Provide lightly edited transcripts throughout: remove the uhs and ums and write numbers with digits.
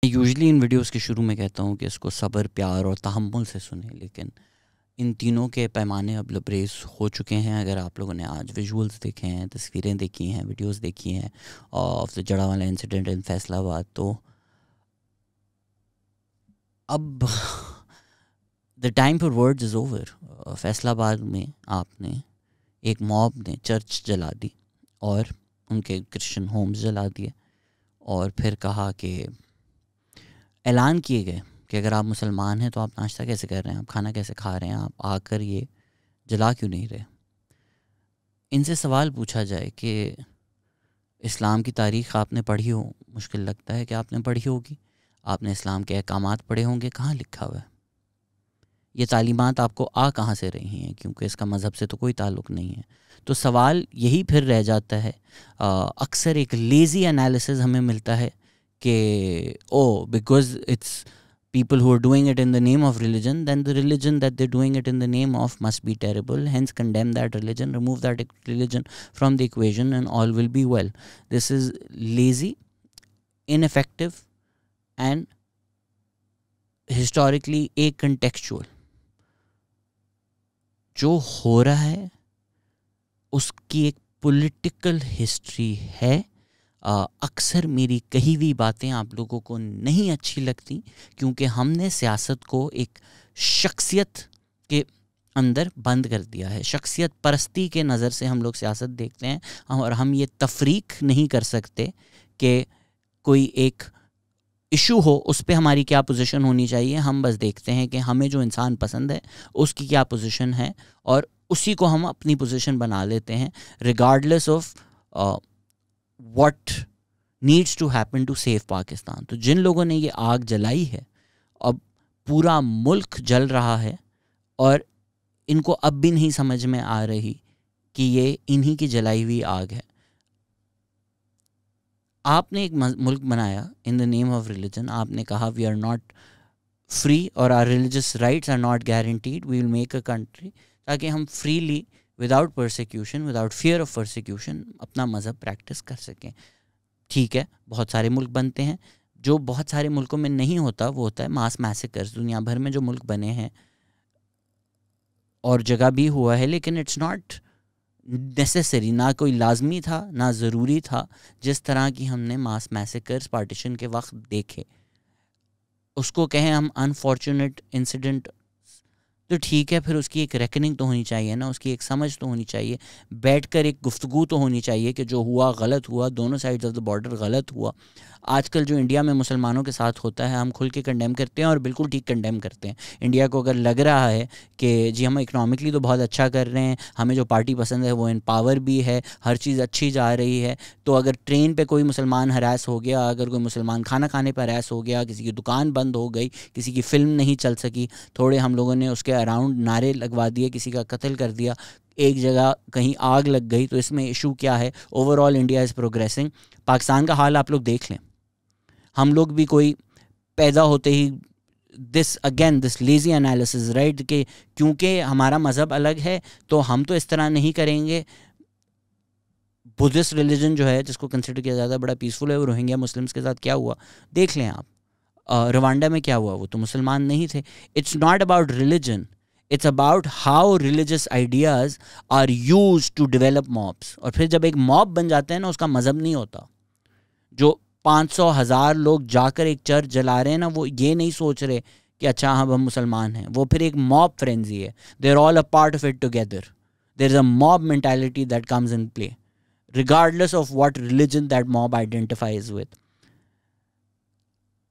Usually ان videos کے شروع میں کہتا ہوں کہ اس کو صبر، پیار اور تحمل سے سنیں، لیکن ان تینوں کے پیمانے اب لبریز ہو چکے ہیں. اگر آپ لوگوں نے آج ویژولز دیکھے ہیں، تصویریں دیکھی ہیں، ویڈیوز دیکھی ہیں آف دا جڑا والا انسیڈنٹ ان فیصل آباد، تو اب the time for words is over. Faisal آباد میں آپ نے ایک موب نے چرچ جلا دی اور ان کے کرسچن ہومز جلا دیے، اور پھر کہا کہ اعلان کیے گئے کہ اگر آپ مسلمان ہیں تو آپ ناشتہ کیسے کر رہے ہیں، آپ کھانا کیسے کھا رہے ہیں، آپ آ کر یہ جلا کیوں نہیں رہے. ان سے سوال پوچھا جائے کہ اسلام کی تاریخ آپ نے پڑھی ہو، مشکل لگتا ہے کہ آپ نے پڑھی ہوگی. آپ نے اسلام کے احکامات پڑھے ہوں گے، کہاں لکھا ہوا ہے؟ یہ تعلیمات آپ کو کہاں سے رہی ہیں؟ کیونکہ اس کا مذہب سے تو کوئی تعلق نہیں ہے. تو سوال یہی پھر رہ جاتا ہے. اکثر ایک لیزی انالیسز ہمیں ملتا ہے کہ because it's people who are doing it in the name of religion, then the religion that they're doing it in the name of must be terrible, hence condemn that religion, remove that religion from the equation and all will be well. This is lazy, ineffective and historically acontextual. جو ہو رہا ہے اس کی ایک political history ہے. اکثر میری کہی ہوئی باتیں آپ لوگوں کو نہیں اچھی لگتی کیونکہ ہم نے سیاست کو ایک شخصیت کے اندر بند کر دیا ہے. شخصیت پرستی کے نظر سے ہم لوگ سیاست دیکھتے ہیں، اور ہم یہ تفریق نہیں کر سکتے کہ کوئی ایک ایشو ہو اس پہ ہماری کیا پوزیشن ہونی چاہیے. ہم بس دیکھتے ہیں کہ ہمیں جو انسان پسند ہے اس کی کیا پوزیشن ہے، اور اسی کو ہم اپنی پوزیشن بنا لیتے ہیں regardless of what needs to happen to save Pakistan. تو جن لوگوں نے یہ آگ جلائی ہے، اب پورا ملک جل رہا ہے اور ان کو اب بھی نہیں سمجھ میں آ رہی کہ یہ انہی کی جلائی ہوئی آگ ہے. آپ نے ایک ملک بنایا ان دا نیم آف ریلیجن. آپ نے کہا وی آر ناٹ فری اور our religious rights are not guaranteed, we will make a country تاکہ ہم freely without persecution, without fear of persecution اپنا مذہب پریکٹس کر سکیں. ٹھیک ہے، بہت سارے ملک بنتے ہیں. جو بہت سارے ملکوں میں نہیں ہوتا وہ ہوتا ہے ماس میسیکرز. دنیا بھر میں جو ملک بنے ہیں اور جگہ بھی ہوا ہے، لیکن اٹس ناٹ نیسیسری، نہ کوئی لازمی تھا نہ ضروری تھا. جس طرح کی ہم نے ماس میسیکرز پارٹیشن کے وقت دیکھے، اس کو کہیں ہم انفارچونیٹ انسیڈنٹ تو ٹھیک ہے، پھر اس کی ایک ریکننگ تو ہونی چاہیے نا، اس کی ایک سمجھ تو ہونی چاہیے، بیٹھ کر ایک گفتگو تو ہونی چاہیے کہ جو ہوا غلط ہوا، دونوں سائڈز آف دا بارڈر غلط ہوا. آج کل جو انڈیا میں مسلمانوں کے ساتھ ہوتا ہے ہم کھل کے کنڈیم کرتے ہیں، اور بالکل ٹھیک کنڈیم کرتے ہیں. انڈیا کو اگر لگ رہا ہے کہ جی ہم اکنامکلی تو بہت اچھا کر رہے ہیں، ہمیں جو پارٹی پسند ہے وہ ان پاور بھی ہے، ہر چیز اچھی جا رہی ہے، تو اگر ٹرین پہ کوئی مسلمان ہراس ہو گیا، اگر کوئی مسلمان کھانا کھانے پہ ہراس ہو گیا، کسی کی دکان بند ہو گئی، کسی کی فلم نہیں چل سکی، تھوڑے ہم لوگوں نے اس کے اراؤنڈ نعرے لگوا دیے، کسی کا قتل کر دیا، ایک جگہ کہیں آگ لگ گئی، تو اس میں ایشو کیا ہے؟ Over all India is progressing. Pakistan کا حال آپ لوگ دیکھ لیں. ہم لوگ بھی کوئی پیدا ہوتے ہی دس لیزی انالیسز رائٹ کہ کیونکہ ہمارا مذہب الگ ہے تو ہم تو اس طرح نہیں کریں گے. بدھسٹ ریلیجن جو ہے جس کو کنسیڈر کیا جاتا ہے بڑا پیسفل ہے، وہ روہنگیا مسلمس کے ساتھ کیا ہوا دیکھ لیں آپ. روانڈا میں کیا ہوا؟ وہ تو مسلمان نہیں تھے. It's not about religion, it's about how religious ideas are use to develop mobs. اور پھر جب ایک ماب بن جاتا ہے نا، اس کا مذہب نہیں ہوتا. جو 500,000 لوگ جا کر ایک چرچ جلا رہے ہیں نا، وہ یہ نہیں سوچ رہے کہ اچھا ہم مسلمان ہیں، وہ پھر ایک ماب فرینزی ہے. They are all a part of it together. There is a mob mentality that comes in play regardless of what religion that mob identifies with.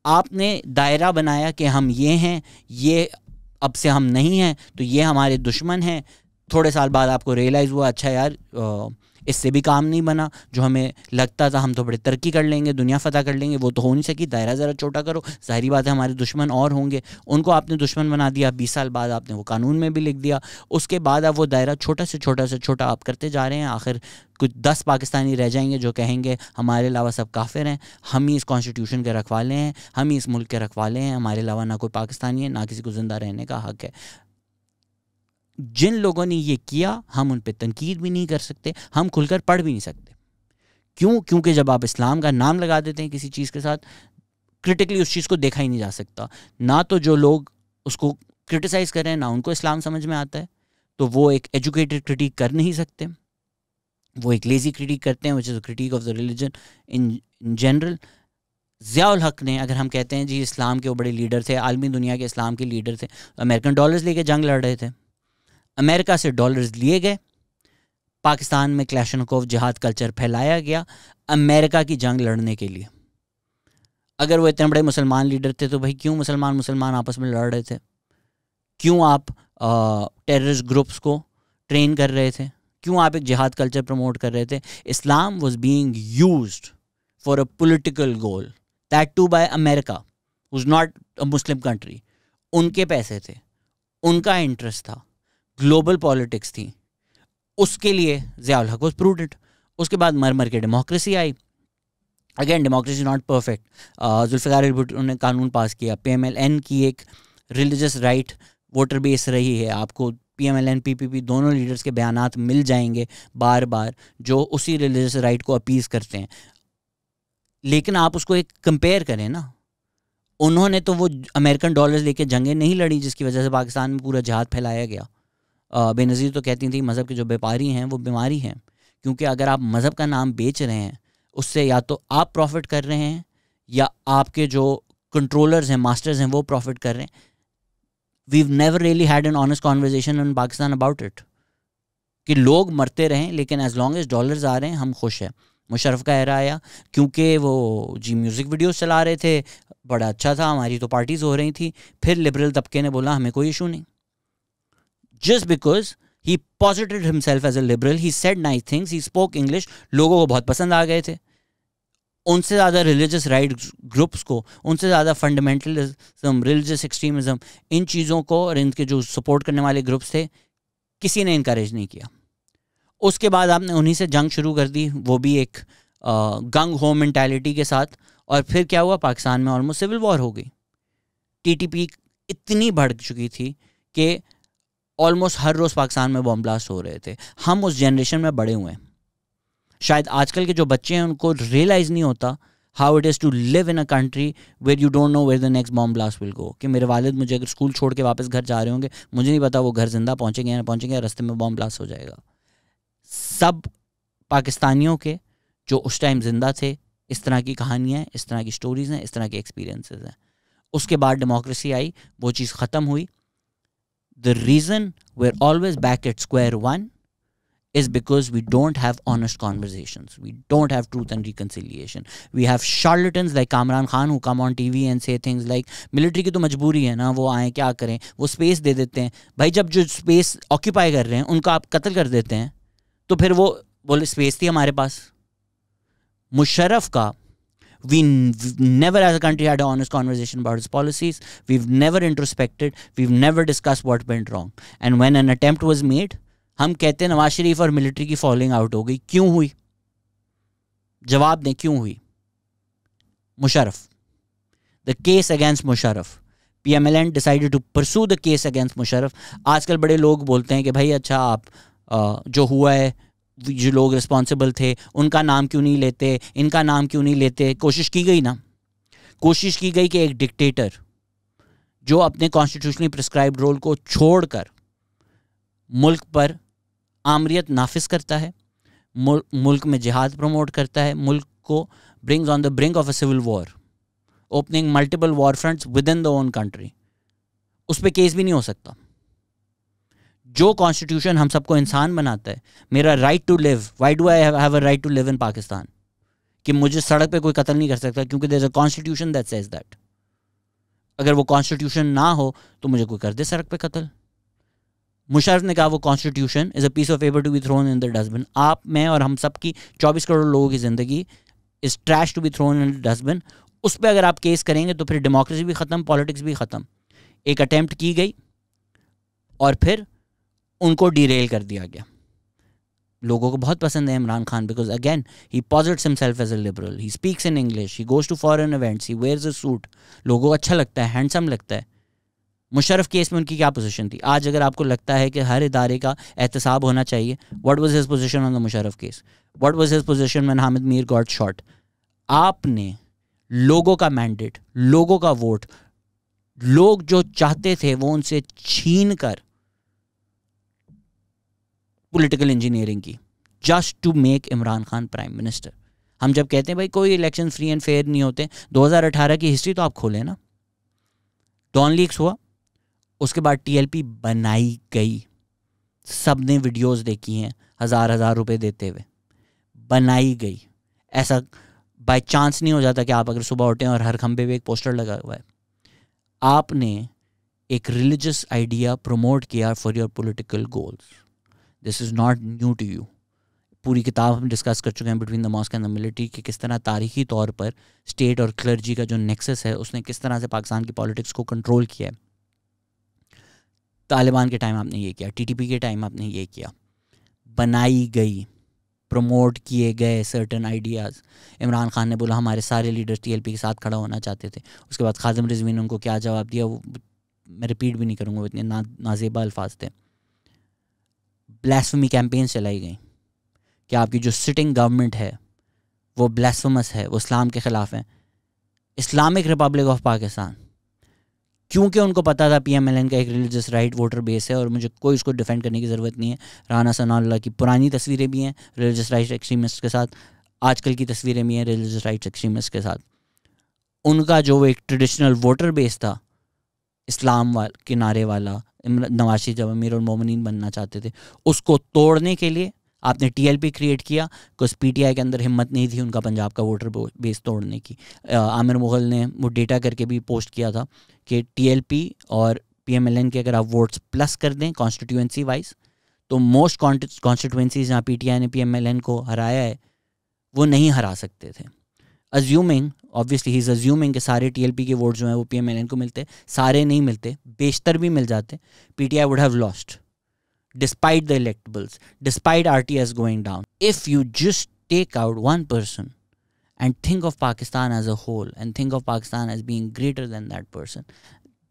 آپ نے دائرہ بنایا کہ ہم یہ ہیں، یہ اب سے ہم نہیں ہیں، تو یہ ہمارے دشمن ہیں. تھوڑے سال بعد آپ کو ریئلائز ہوا اچھا یار اس سے بھی کام نہیں بنا، جو ہمیں لگتا تھا ہم تو بڑے ترقی کر لیں گے، دنیا فتح کر لیں گے، وہ تو ہو نہیں سکی. دائرہ ذرا چھوٹا کرو، ظاہری بات ہے ہمارے دشمن اور ہوں گے. ان کو آپ نے دشمن بنا دیا، 20 سال بعد آپ نے وہ قانون میں بھی لکھ دیا. اس کے بعد اب وہ دائرہ چھوٹا سے چھوٹا آپ کرتے جا رہے ہیں. آخر کچھ 10 پاکستانی رہ جائیں گے جو کہیں گے ہمارے علاوہ سب کافر ہیں، ہم ہی اس کانسٹیٹیوشن کے رکھوالے ہیں، ہم ہی اس ملک کے رکھوالے ہیں، ہمارے علاوہ نہ کوئی پاکستانی ہے، نہ کسی کو زندہ رہنے کا حق ہے. جن لوگوں نے یہ کیا ہم ان پہ تنقید بھی نہیں کر سکتے، ہم کھل کر پڑھ بھی نہیں سکتے. کیوں؟ کیونکہ جب آپ اسلام کا نام لگا دیتے ہیں کسی چیز کے ساتھ، کرٹیکلی اس چیز کو دیکھا ہی نہیں جا سکتا. نہ تو جو لوگ اس کو کرٹیسائز کر رہے ہیں نہ ان کو اسلام سمجھ میں آتا ہے, تو وہ ایک ایجوکیٹڈ کرٹیک کر نہیں سکتے, وہ ایک لیزی کرٹیک کرتے ہیں which is a critique of the religion in general. Zia ul-Haq نے, اگر ہم کہتے ہیں جی اسلام کے وہ بڑے لیڈر تھے, عالمی دنیا کے اسلام کے لیڈر تھے, امریکن ڈالرز لے کے جنگ لڑ رہے تھے, امریکہ سے ڈالرز لیے گئے, پاکستان میں کلاشنکوف جہاد کلچر پھیلایا گیا امریکہ کی جنگ لڑنے کے لیے. اگر وہ اتنے بڑے مسلمان لیڈر تھے تو بھائی کیوں مسلمان آپس میں لڑ رہے تھے؟ کیوں آپ ٹیررسٹ گروپس کو ٹرین کر رہے تھے؟ کیوں آپ ایک جہاد کلچر پروموٹ کر رہے تھے؟ Islam was being used for a political goal, that too by America was not a Muslim country. ان کے پیسے تھے, ان کا انٹرسٹ تھا, گلوبل پالیٹکس تھی, اس کے لیے ضیاء الحق واز پروڈنٹ. اس کے بعد مر کے ڈیموکریسی آئی. Again democracy not perfect. Zulfikar Ali Bhutto نے قانون پاس کیا, PMLN کی ایک ریلیجس رائٹ ووٹر بیس رہی ہے. آپ کو PMLN PPP دونوں لیڈرز کے بیانات مل جائیں گے بار بار جو اسی ریلیجس رائٹ کو اپیز کرتے ہیں. لیکن آپ اس کو ایک کمپیئر کریں نا, انہوں نے تو وہ امریکن ڈالرز لے کے جنگیں نہیں لڑی جس کی وجہ سے پاکستان میں پورا جہاد پھیلایا گیا. بے نظیر تو کہتی تھیں مذہب کے جو بیپاری ہیں وہ بیماری ہیں, کیونکہ اگر آپ مذہب کا نام بیچ رہے ہیں اس سے یا تو آپ پروفٹ کر رہے ہیں یا آپ کے جو کنٹرولرز ہیں, ماسٹرز ہیں, وہ پروفٹ کر رہے ہیں. we've never really had an honest conversation in Pakistan about it کہ لوگ مرتے رہیں لیکن as long as ڈالرز آ رہے ہیں ہم خوش ہیں. مشرف کا ایرا آیا کیونکہ وہ جی میوزک ویڈیوز چلا رہے تھے, بڑا اچھا تھا, ہماری تو پارٹیز ہو رہی تھیں. پھر لبرل طبقے نے بولا ہمیں کوئی ایشو نہیں, just because he posited himself as a liberal, he said nice things, he spoke English, لوگوں کو بہت پسند آ گئے تھے. ان سے زیادہ ریلیجس رائٹ گروپس کو, ان سے زیادہ فنڈامنٹلزم, ریلیجس ایکسٹریمزم, ان چیزوں کو اور ان کے جو سپورٹ کرنے والے گروپس تھے کسی نے انکریج نہیں کیا. اس کے بعد آپ نے انہی سے جنگ شروع کر دی, وہ بھی ایک گنگ ہو مینٹیلٹی کے ساتھ. اور پھر کیا ہوا, پاکستان میں آلموسٹ سول وار ہو گئی. TTP اتنی بڑھ چکی تھی کہ آلموسٹ ہر روز پاکستان میں بم بلاسٹ ہو رہے تھے. ہم اس جنریشن میں بڑے ہوئے ہیں. شاید آج کل کے جو بچے ہیں ان کو ریئلائز نہیں ہوتا how it is to live in a country where you don't know where the next bomb blast will go. کہ میرے والد مجھے اگر اسکول چھوڑ کے واپس گھر جا رہے ہوں گے, مجھے نہیں پتا وہ گھر زندہ پہنچیں گے یا نہ پہنچیں گے, رستے میں بام بلاسٹ ہو جائے گا. سب پاکستانیوں کے جو اس ٹائم زندہ تھے اس طرح کی کہانیاں ہیں, اس طرح کی سٹوریز ہیں, اس طرح کے ایکسپیرینسز ہیں. اس کے بعد ڈیموکریسی آئی, وہ چیز ختم ہوئی. The reason we're always back at square one is because we don't have honest conversations. We don't have truth and reconciliation. We have charlatans like Kamran Khan who come on TV and say things like military کی تو مجبوری ہے نا, وہ آئیں کیا کریں, وہ اسپیس دے دیتے ہیں. بھائی جب جو اسپیس آکیوپائی کر رہے ہیں ان کا آپ قتل کر دیتے ہیں تو پھر وہ بولے اسپیس تھی ہمارے پاس. مشرف کا we never as a country had an honest conversation about its policies. We've never introspected. We've never discussed what went wrong. And when an attempt was made, ہم کہتے ہیں نواز شریف اور ملٹری کی فالنگ آؤٹ ہو گئی. کیوں ہوئی؟ جواب دیں کیوں ہوئی؟ Musharraf, the case against Musharraf. PMLN decided to pursue the case against Musharraf. آج کل بڑے لوگ بولتے ہیں کہ بھائی اچھا آپ جو ہوا ہے جو لوگ رسپانسبل تھے ان کا نام کیوں نہیں لیتے, ان کا نام کیوں نہیں لیتے. کوشش کی گئی نا, کوشش کی گئی کہ ایک ڈکٹیٹر جو اپنے کانسٹیٹیوشنلی پرسکرائبڈ رول کو چھوڑ کر ملک پر آمریت نافذ کرتا ہے, ملک میں جہاد پروموٹ کرتا ہے, ملک کو brings on the brink of a civil war, opening multiple war fronts within the own country. اس پہ کیس بھی نہیں ہو سکتا. جو کانسٹیٹیوشن ہم سب کو انسان بناتا ہے, میرا right to live, why do I have a right to live in Pakistan, کہ مجھے سڑک پہ کوئی قتل نہیں کر سکتا کیونکہ دیر is a constitution that says that. اگر وہ کانسٹیٹیوشن نہ ہو تو مجھے کوئی کر دے سڑک پہ قتل. مشرف نے کہا وہ constitution is a piece of paper to be thrown in the dust bin. آپ, میں اور ہم سب کی 24 کروڑ لوگوں کی زندگی is trash to be thrown in dustbin. اس پہ اگر آپ کیس کریں گے تو پھر ڈیموکریسی بھی ختم, پالیٹکس بھی ختم. ایک اٹیمپٹ کی گئی اور پھر ان کو ڈیریل کر دیا گیا. لوگوں کو بہت پسند ہے Imran Khan because again he posits himself as a liberal, he speaks in English, he goes to foreign events, he wears a suit, لوگوں کو اچھا لگتا ہے, ہینڈسم لگتا ہے. مشرف کیس میں ان کی کیا پوزیشن تھی؟ آج اگر آپ کو لگتا ہے کہ ہر ادارے کا احتساب ہونا چاہیے, what was his position on the Musharraf case? What was his position when Hamid Mir got shot? آپ نے لوگوں کا مینڈیٹ, لوگوں کا ووٹ, لوگ جو چاہتے تھے وہ ان سے چھین کر پولیٹیکل انجینئرنگ کی just to make Imran Khan prime minister. ہم جب کہتے ہیں بھائی کوئی الیکشن فری اینڈ فیئر نہیں ہوتے, 2018 کی ہسٹری تو آپ کھولیں نا. ڈان لیکس ہوا, اس کے بعد ٹی ایل پی بنائی گئی, سب نے ویڈیوز دیکھی ہیں 1000 روپے دیتے ہوئے, بنائی گئی. ایسا بائی چانس نہیں ہو جاتا کہ آپ اگر صبح اٹھیں اور ہر کھمبے پہ ایک پوسٹر لگا ہوا ہے. آپ نے ایک ریلیجس آئیڈیا پروموٹ کیا for your political goals. This is not new to you. پوری کتاب ہم ڈسکس کر چکے ہیں between the mosque and the military کہ کس طرح تاریخی طور پر اسٹیٹ اور کلرجی کا جو نیکسس ہے اس نے کس طرح سے پاکستان کی پالیٹکس کو کنٹرول کیا ہے. طالبان کے ٹائم آپ نے یہ کیا, ٹی ٹی پی کے ٹائم آپ نے یہ کیا. بنائی گئی, پروموٹ کیے گئے سرٹن آئیڈیاز. عمران خان نے بولا ہمارے سارے لیڈرز ٹی ایل پی کے ساتھ کھڑا ہونا چاہتے تھے. اس کے بعد خادم رضوی نے ان کو کیا جواب دیا وہ میں ریپیٹ بھی نہیں کروں گا, اتنے نازیبا الفاظ تھے. بلیسفمی کیمپینز چلائی گئیں کہ آپ کی جو سٹنگ گورنمنٹ ہے وہ بلیسفمس ہے, وہ اسلام کے خلاف ہے. اسلامک ریپبلک آف پاکستان, کیونکہ ان کو پتا تھا پی ایم ایل این کا ایک ریلیجس رائٹ ووٹر بیس ہے اور مجھے کوئی اس کو ڈیفینڈ کرنے کی ضرورت نہیں ہے. رانا ثناء اللہ کی پرانی تصویریں بھی ہیں ریلیجس رائٹ ایکسٹریمسٹ کے ساتھ, آج کل کی تصویریں بھی ہیں ریلیجس رائٹ ایکسٹریمسٹ کے ساتھ. ان کا جو ایک ٹریڈیشنل ووٹر بیس تھا اسلام کنارے والا, نواز شریف جب امیر المومنین بننا چاہتے تھے, اس کو توڑنے کے لیے آپ نے ٹی ایل پی کریٹ کیا. کچھ پی ٹی آئی کے اندر ہمت نہیں تھی ان کا پنجاب کا ووٹر بیس توڑنے کی. عامر مغل نے وہ ڈیٹا کر کے بھی پوسٹ کیا تھا کہ ٹی ایل پی اور پی ایم ایل این کے اگر آپ ووٹس پلس کر دیں کانسٹیٹیوئنسی وائز تو موسٹ کانسٹیٹیوئنسیز جہاں پی ٹی آئی نے پی ایم ایل این کو ہرایا ہے وہ نہیں ہرا سکتے تھے. Assuming obviously he is assuming کہ سارے ٹی ایل پی کے ووٹ جو ہیں وہ پی ایم ایل این کو ملتے, سارے نہیں ملتے, بیشتر بھی مل جاتے. پی T I would have lost despite the electables, despite RTS going down. If you just take out one person and think of Pakistan as a whole and think of Pakistan as being greater than that person,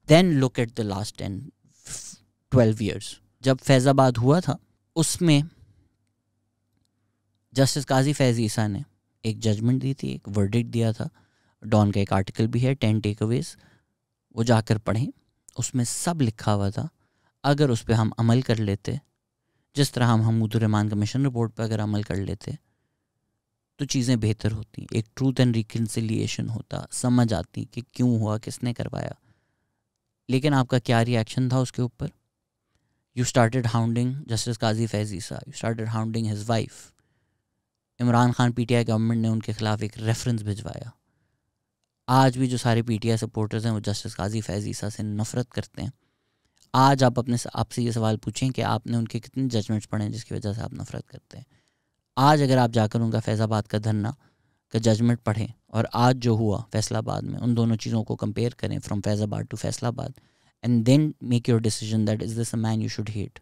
then look at the last 10-12 years. جب فیض آباد ہوا تھا اس میں justice Qazi Faez عیسیٰ نے ایک judgment دی تھی, ایک verdict دیا تھا. ڈان کا ایک آرٹیکل بھی ہے 10 ٹیک اویز, وہ جا کر پڑھیں. اس میں سب لکھا ہوا تھا اگر اس پہ ہم عمل کر لیتے, جس طرح ہم حمود الرحمان کمیشن رپورٹ پہ اگر عمل کر لیتے تو چیزیں بہتر ہوتی, ایک ٹروتھ اینڈ ریکنسیلیشن ہوتا, سمجھ آتی کہ کیوں ہوا, کس نے کروایا. لیکن آپ کا کیا ری ایکشن تھا اس کے اوپر؟ You started hounding Justice Qazi Faez Isa, you started hounding his wife. Imran Khan P T I government نے ان کے خلاف ایک ریفرنس بھجوایا. آج بھی جو سارے پی ٹی آئی سپورٹرز ہیں وہ جسٹس قاضی فیض عیسیٰ سے نفرت کرتے ہیں. آج آپ سے یہ سوال پوچھیں کہ آپ نے ان کے کتنے ججمنٹس پڑھے ہیں جس کی وجہ سے آپ نفرت کرتے ہیں. آج اگر آپ جا کر ان کا فیض آباد کا دھرنا کا ججمنٹ پڑھیں اور آج جو ہوا فیصل آباد میں, ان دونوں چیزوں کو کمپیئر کریں فرام فیض آباد to Faisalabad, and then make your decision that is this a man you should hate.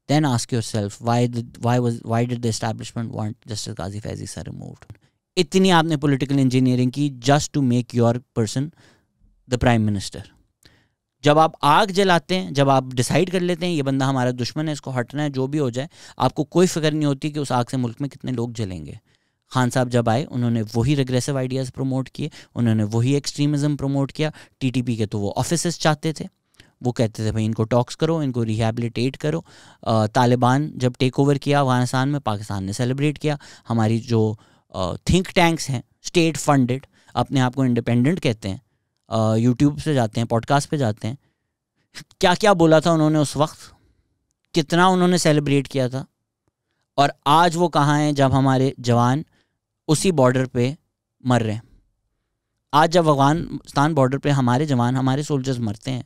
Then ask yourself why did the establishment want Justice Qazi Faiz Issa removed? اتنی آپ نے پولیٹیکل انجینئرنگ کی just to make your person the prime minister. جب آپ آگ جلاتے ہیں, جب آپ ڈیسائیڈ کر لیتے ہیں یہ بندہ ہمارا دشمن ہے, اس کو ہٹنا ہے, جو بھی ہو جائے, آپ کو کوئی فکر نہیں ہوتی کہ اس آگ سے ملک میں کتنے لوگ جلیں گے. خان صاحب جب آئے انہوں نے وہی ریگریسو آئیڈیاز پروموٹ کیے, انہوں نے وہی ایکسٹریمزم پروموٹ کیا. ٹی ٹی پی کے تو وہ آفیسز چاہتے تھے, وہ کہتے تھے بھائی ان کو ٹاکس کرو, ان کو ریہیبلیٹیٹ کرو. طالبان جب ٹیک اوور کیا افغانستان میں, پاکستان نے سیلیبریٹ کیا. ہماری جو تھنک ٹینکس ہیں اسٹیٹ فنڈڈ, اپنے آپ کو انڈیپینڈنٹ کہتے ہیں, یوٹیوب سے جاتے ہیں, پوڈ کاسٹ پہ جاتے ہیں, کیا کیا بولا تھا انہوں نے اس وقت, کتنا انہوں نے سیلیبریٹ کیا تھا. اور آج وہ کہاں ہیں جب ہمارے جوان اسی بارڈر پہ مر رہے ہیں. آج جب افغانستان بارڈر پہ ہمارے جوان, ہمارے سولجرز مرتے ہیں,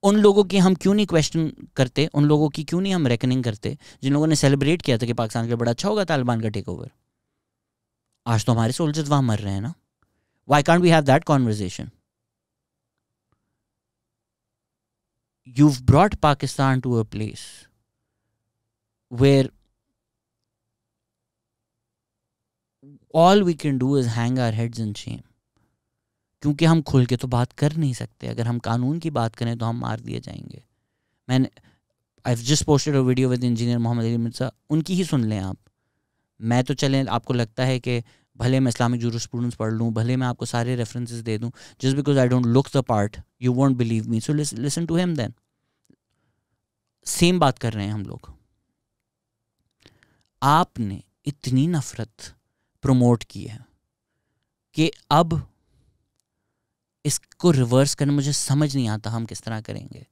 ان لوگوں کی ہم کیوں نہیں کویشچن کرتے, ان لوگوں کی کیوں نہیں ہم ریکننگ کرتے جن لوگوں نے سیلیبریٹ کیا تھا کہ پاکستان کے بڑا اچھا ہوگا طالبان کا ٹیک اوور. آج تو ہمارے سولجرز وہاں مر رہے ہیں نا. Why can't we have that conversation? You brought Pakistan to a place where all we can do is hang our heads in shame. کیونکہ ہم کھل کے تو بات کر نہیں سکتے. اگر ہم قانون کی بات کریں تو ہم مار دیے جائیں گے. میں نے I've just posted a video with engineer محمد علی مرزا, ان کی ہی سن لیں آپ. میں تو چلیں آپ کو لگتا ہے کہ بھلے میں اسلامک جورسپروڈنس پڑھ لوں, بھلے میں آپ کو سارے ریفرنسز دے دوں, just because I don't look the part you won't believe me, so listen to him then. Same بات کر رہے ہیں ہم لوگ. آپ نے اتنی نفرت پروموٹ کی ہے کہ اب اس کو ریورس کرنا مجھے سمجھ نہیں آتا ہم کس طرح کریں گے.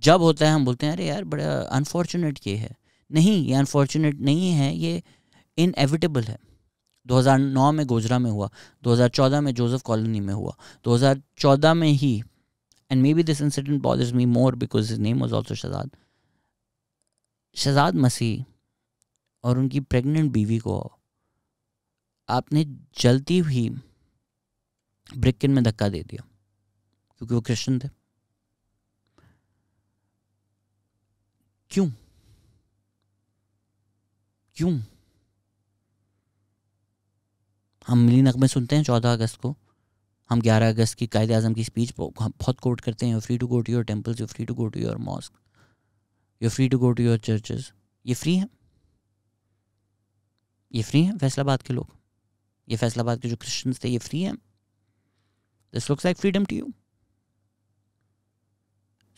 جب ہوتا ہے ہم بولتے ہیں ارے یار بڑا انفارچونیٹ یہ ہے. نہیں, یہ انفارچونیٹ نہیں ہے, یہ انیویٹیبل ہے. 2009 میں گوجرا میں ہوا, 2014 میں جوزف کالونی میں ہوا, 2014 میں ہی, and maybe this incident bothers me more because his name was also Shahzad Masih اور ان کی پریگننٹ بیوی کو آپ نے جلتی ہوئی برکن میں دھکا دے دیا کیونکہ وہ کرسچن تھے. کیوں؟ ہم ملی نغمے سنتے ہیں 14 اگست کو, ہم 11 اگست کی قائد اعظم کی اسپیچ بہت کوٹ کرتے ہیں, you free to go to your temples, you free to go to your mosque, you free to go to your churches. یہ فری ہیں, یہ فری ہیں فیصل آباد کے لوگ, یہ فیصل آباد کے جو کرسچنس تھے یہ فری ہیں. This looks like freedom to you.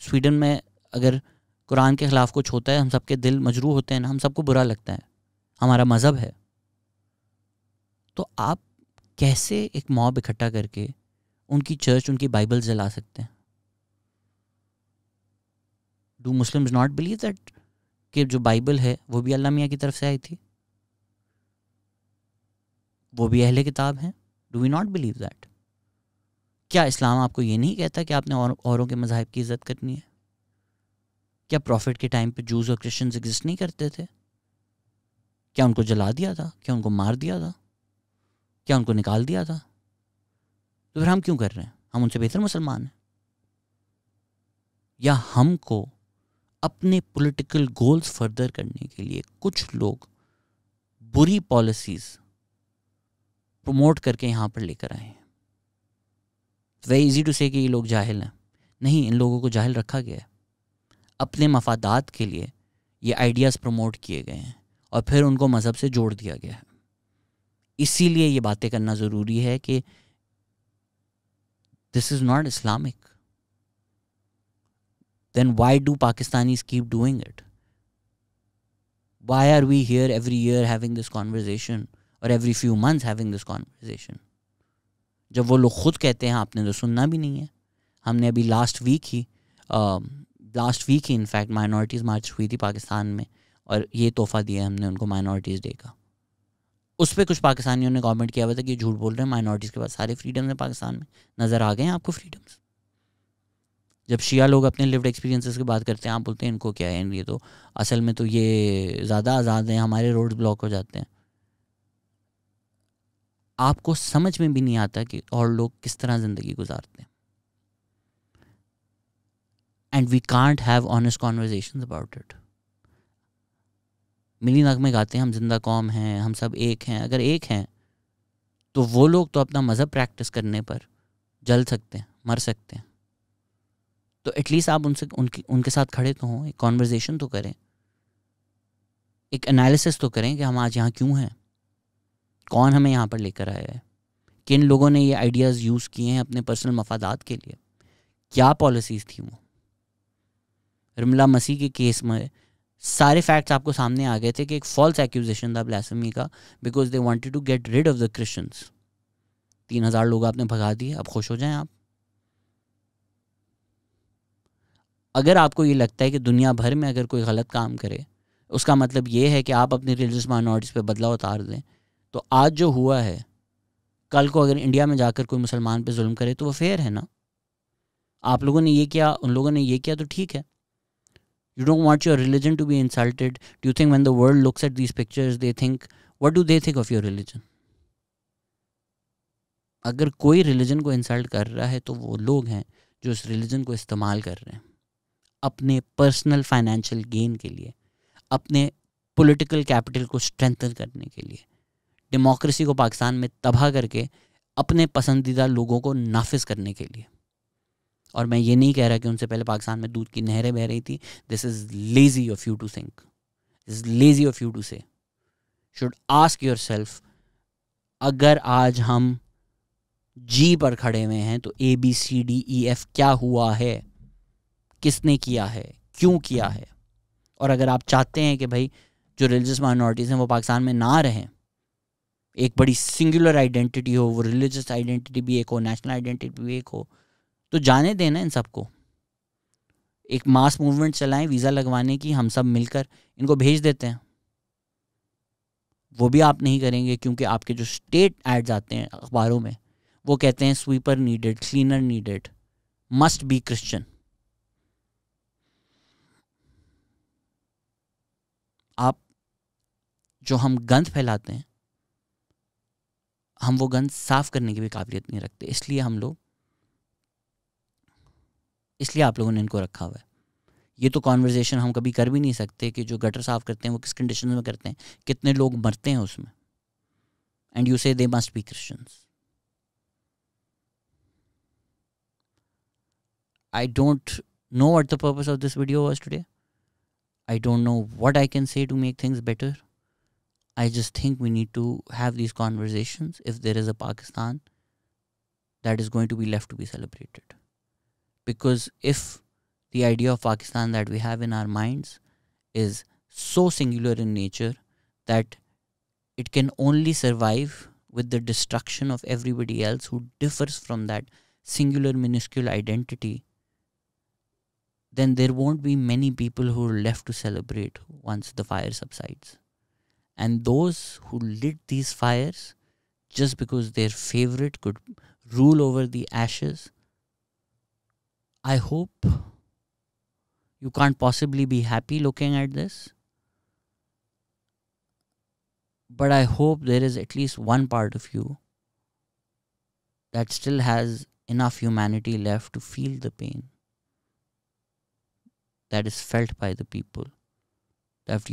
Sweden میں اگر قرآن کے خلاف کچھ ہوتا ہے ہم سب کے دل مجروح ہوتے ہیں نا, ہم سب کو برا لگتا ہے, ہمارا مذہب ہے. تو آپ کیسے ایک موب اکٹھا کر کے ان کی چرچ, ان کی بائبل جلا سکتے ہیں؟ Do Muslims not believe that کہ جو بائبل ہے وہ بھی اللہ میاں کی طرف سے آئی تھی, وہ بھی اہل کتاب ہیں؟ Do we not believe that? کیا اسلام آپ کو یہ نہیں کہتا کہ آپ نے اوروں کے مذاہب کی عزت کرنی ہے؟ کیا پروفٹ کے ٹائم پہ جوز اور کرسچنز ایگزسٹ نہیں کرتے تھے؟ کیا ان کو جلا دیا تھا؟ کیا ان کو مار دیا تھا؟ کیا ان کو نکال دیا تھا؟ تو پھر ہم کیوں کر رہے ہیں؟ ہم ان سے بہتر مسلمان ہیں؟ یا ہم کو اپنے پولیٹیکل گولز فردر کرنے کے لیے کچھ لوگ بری پالیسیز پروموٹ کر کے یہاں پر لے کر آئے ہیں؟ ویری ایزی ٹو سے کہ یہ لوگ جاہل ہیں. نہیں, ان لوگوں کو جاہل رکھا گیا ہے. اپنے مفادات کے لیے یہ آئیڈیاز پروموٹ کیے گئے ہیں اور پھر ان کو مذہب سے جوڑ دیا گیا ہے. اسی لیے یہ باتیں کرنا ضروری ہے کہ this is not Islamic. Then why do Pakistanis keep doing it? Why are we here every year having this conversation or every few months having this conversation? جب وہ لوگ خود کہتے ہیں آپ نے تو سننا بھی نہیں ہے. ہم نے ابھی last week he in fact minorities March ہوئی تھی پاکستان میں, اور یہ تحفہ دیا ہم نے ان کو مائنورٹیز ڈے کا. اس پہ کچھ پاکستانیوں نے کامنٹ کیا ہوا تھا کہ یہ جھوٹ بول رہے ہیں, مائنورٹیز کے پاس سارے فریڈمز ہیں پاکستان میں. نظر آ گئے ہیں آپ کو فریڈمز؟ جب شیعہ لوگ اپنے لیوڈ ایکسپیرینسز کی بات کرتے ہیں آپ بولتے ہیں ان کو کیا ہے, یہ تو اصل میں تو یہ زیادہ آزاد ہیں, ہمارے روڈ بلاک ہو جاتے ہیں. آپ کو سمجھ میں بھی نہیں آتا کہ اور لوگ کس طرح زندگی گزارتے ہیں. And we can't have honest conversations about it. ملی نغمے گاتے ہیں ہم زندہ قوم ہیں, ہم سب ایک ہیں. اگر ایک ہیں تو وہ لوگ تو اپنا مذہب پریکٹس کرنے پر جل سکتے ہیں, مر سکتے ہیں. تو ایٹ لیسٹ آپ ان کے ساتھ کھڑے تو ہوں, ایک کانورزیشن تو کریں, ایک انالیسس تو کریں کہ ہم آج یہاں کیوں ہیں, کون ہمیں یہاں پر لے کر آیا ہے, کن لوگوں نے یہ آئیڈیاز یوز کیے ہیں اپنے پرسنل مفادات کے لیے, کیا پالیسیز تھیں وہ. رملا مسیح کے کیس میں سارے فیکٹس آپ کو سامنے آ گئے تھے کہ ایک فالس ایکوزیشن تھا بلاسفیمی کا, because they wanted to get rid of the Christians. 3000 لوگ آپ نے بھگا دیے, اب خوش ہو جائیں آپ. اگر آپ کو یہ لگتا ہے کہ دنیا بھر میں اگر کوئی غلط کام کرے اس کا مطلب یہ ہے کہ آپ اپنی ریلیجس مائنورٹیز پہ بدلا اتار دیں, تو آج جو ہوا ہے کل کو اگر انڈیا میں جا کر کوئی مسلمان پہ ظلم کرے تو وہ فیئر ہے نا. آپ لوگوں نے یہ کیا, ان لوگوں نے یہ کیا, تو ٹھیک ہے. You don't want your religion to be insulted. Do you think when the world looks at these pictures they think, what do they think of your religion? اگر کوئی ریلیجن کو انسلٹ کر رہا ہے تو وہ لوگ ہیں جو اس ریلیجن کو استعمال کر رہے ہیں اپنے پرسنل فائنینشیل گین کے لیے, اپنے پولیٹیکل کیپٹل کو اسٹرینتھن کرنے کے لیے, ڈیموکریسی کو پاکستان میں تباہ کر کے اپنے پسندیدہ لوگوں کو نافذ کرنے کے لیے. اور میں یہ نہیں کہہ رہا کہ ان سے پہلے پاکستان میں دودھ کی نہریں بہہ رہی تھی. This is lazy of you to think, this is lazy of you to say. Should ask yourself اگر آج ہم جی پر کھڑے ہوئے ہیں تو ABCDEF کیا ہوا ہے, کس نے کیا ہے, کیوں کیا ہے. اور اگر آپ چاہتے ہیں کہ بھائی جو ریلیجس مائنورٹیز ہیں وہ پاکستان میں نہ رہیں, ایک بڑی سنگولر آئیڈینٹی ہو, وہ ریلیجس آئیڈینٹی بھی ایک ہو, نیشنل آئیڈینٹی بھی ایک ہو, تو جانے دینا ان سب کو. ایک ماس موومنٹ چلائیں ویزا لگوانے کی, ہم سب مل کر ان کو بھیج دیتے ہیں. وہ بھی آپ نہیں کریں گے کیونکہ آپ کے جو اسٹیٹ ایڈز آتے ہیں اخباروں میں وہ کہتے ہیں sweeper needed, cleaner needed, must be Christian. آپ جو ہم گند پھیلاتے ہیں, ہم وہ گند صاف کرنے کی بھی قابلیت نہیں رکھتے, اس لیے آپ لوگوں نے ان کو رکھا ہوا ہے. یہ تو کانورزیشن ہم کبھی کر بھی نہیں سکتے کہ جو گٹر صاف کرتے ہیں وہ کس کنڈیشن میں کرتے ہیں, کتنے لوگ مرتے ہیں اس میں, and you say they must be Christians. I don't know what the purpose of this video was today. I don't know what I can say to make things better. I just think we need to have these conversations if there is a Pakistan that is going to be left to be celebrated. Because if the idea of Pakistan that we have in our minds is so singular in nature that it can only survive with the destruction of everybody else who differs from that singular minuscule identity, then there won't be many people who are left to celebrate once the fire subsides. And those who lit these fires just because their favorite could rule over the ashes, I hope you can't possibly be happy looking at this. But I hope there is at least one part of you that still has enough humanity left to feel the pain that is felt by the people that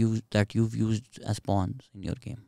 you've used as pawns in your game.